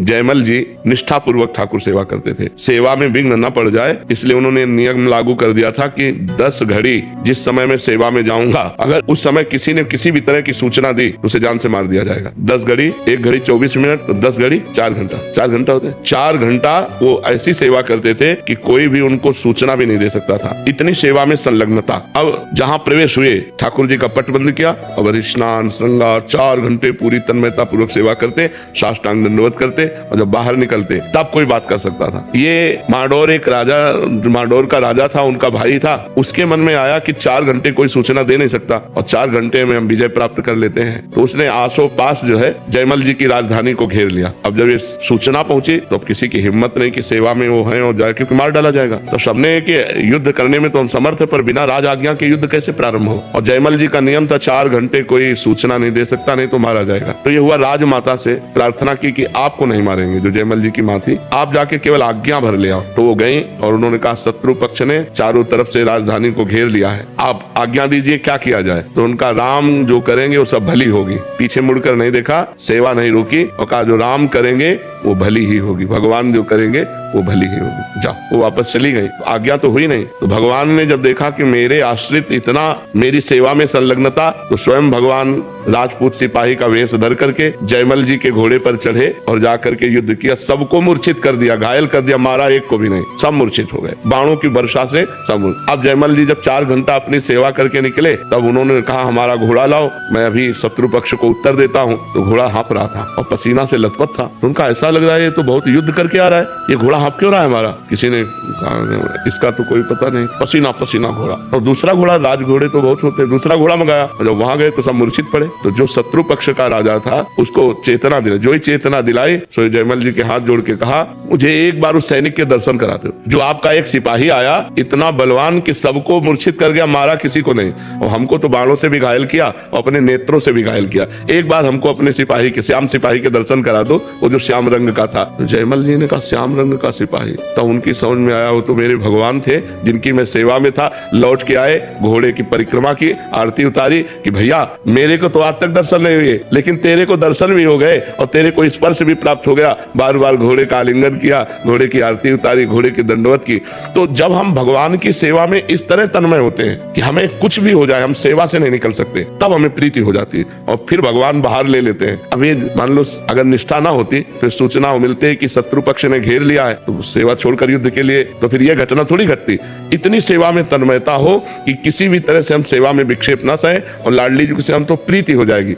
जयमल जी निष्ठापूर्वक ठाकुर सेवा करते थे। सेवा में विघ्न न पड़ जाए इसलिए उन्होंने नियम लागू कर दिया था कि 10 घड़ी जिस समय में सेवा में जाऊंगा, अगर उस समय किसी ने किसी भी तरह की सूचना दी तो उसे जान से मार दिया जाएगा। 10 घड़ी, 1 घड़ी 24 मिनट, तो 10 घड़ी 4 घंटा, 4 घंटा होते हैं। 4 घंटा वो ऐसी सेवा करते थे कि कोई भी उनको सूचना भी नहीं दे सकता था, इतनी सेवा में संलग्नता। अब जहाँ प्रवेश हुए ठाकुर जी का पट बंद किया और स्नान श्रृंगार 4 घंटे पूरी तन्मयता पूर्वक सेवा करते, साष्टांग दंडवत करते, और जब बाहर निकलते तब कोई बात कर सकता था। ये माडोर एक राजा, माडोर का राजा था, उनका भाई था, उसके मन में आया कि 4 घंटे कोई सूचना दे नहीं सकता और 4 घंटे में हम विजय प्राप्त कर लेते हैं। तो उसने आसो पास जो है जयमल जी की राजधानी को घेर लिया। अब जब ये सूचना पहुंची तो अब किसी की हिम्मत नहीं कि सेवा में वो है और जाए, क्योंकि मार डाला जाएगा। तो सबने कि युद्ध करने में तो हम समर्थ है, पर बिना राज आज्ञा के युद्ध कैसे प्रारंभ हो। और जयमल जी का नियम था 4 घंटे कोई सूचना नहीं दे सकता, नहीं तो मारा जाएगा। तो ये हुआ, राजमाता से प्रार्थना की कि आपको नहीं मारेंगे, जो जयमल जी की माँ थी, आप जाके केवल आज्ञा भर ले आओ। तो वो गई और उन्होंने कहा शत्रु पक्ष ने चारों तरफ से राजधानी को घेर लिया है, आप आज्ञा दीजिए क्या किया जाए। तो उनका राम जो करेंगे वो सब भली होगी। पीछे मुड़कर नहीं देखा, सेवा नहीं रोकी और कहा जो राम करेंगे वो भली ही होगी, भगवान जो करेंगे वो भली ही होगी, जाओ। वो वापस चली गई, आज्ञा तो हुई नहीं। तो भगवान ने जब देखा कि मेरे आश्रित इतना मेरी सेवा में संलग्नता, तो स्वयं भगवान राजपूत सिपाही का वेश धर करके जयमल जी के घोड़े पर चढ़े और जाकर के युद्ध किया, सबको मूर्छित कर दिया, घायल कर दिया, मारा एक को भी नहीं, सब मूर्छित हो गए बाणों की वर्षा से सब। अब जयमल जी जब 4 घंटा अपनी सेवा करके निकले तब उन्होंने कहा हमारा घोड़ा लाओ, मैं अभी शत्रु पक्ष को उत्तर देता हूँ। तो घोड़ा हाँफ रहा था और पसीना से लथपथ था। तो उनका ऐसा लग रहा है ये तो बहुत युद्ध करके आ रहा है, ये घोड़ा हाँफ क्यों रहा है हमारा। किसी ने कहा इसका तो कोई पता नहीं, पसीना पसीना घोड़ा। और दूसरा घोड़ा, राज घोड़े तो बहुत होते हैं, दूसरा घोड़ा मंगाया और जब वहां गए तो सब मूर्छित पड़े। तो जो शत्रु पक्ष का राजा था उसको चेतना दिलाई, जो ही चेतना दिलाई सो जयमल जी के हाथ जोड़ के कहा मुझे एक बार उस सैनिक के दर्शन करा दो, जो आपका एक सिपाही आया इतना बलवान कि सबको मूर्छित कर गया, मारा किसी को नहीं, और हमको तो बाणों से भी घायल किया और अपने नेत्रों से भी घायल किया। एक बार हमको अपने सिपाही के, श्याम सिपाही के दर्शन करा दो, वो जो श्याम रंग का था। तो जयमल जी ने कहा श्याम रंग का सिपाही, तो उनकी समझ में आया वो तो मेरे भगवान थे जिनकी मैं सेवा में था। लौट के आए, घोड़े की परिक्रमा की, आरती उतारी कि भैया मेरे को तो आज तक दर्शन नहीं हुए, लेकिन तेरे को दर्शन भी हो गए और तेरे को स्पर्श भी प्राप्त हो गया। बार बार घोड़े का आलिंगन किया, घोड़े की आरती उतारी, घोड़े की दंडवत की। तो जब हम भगवान की सेवा में इस तरह तन्मय होते हैं कि हमें कुछ भी हो जाए हम सेवा से नहीं निकल सकते, तब हमें प्रीति हो जाती है और फिर भगवान बाहर ले लेते हैं। अब ये मान लो अगर निष्ठा ना होती तो सूचना मिलती है कि शत्रु पक्ष ने घेर लिया है, तो सेवा छोड़कर युद्ध के लिए, तो फिर यह घटना थोड़ी घटती। इतनी सेवा में तन्मयता हो कि किसी भी तरह से हम सेवा में विक्षेप ना सहे और लाडली जी से हम तो प्रीति हो जाएगी।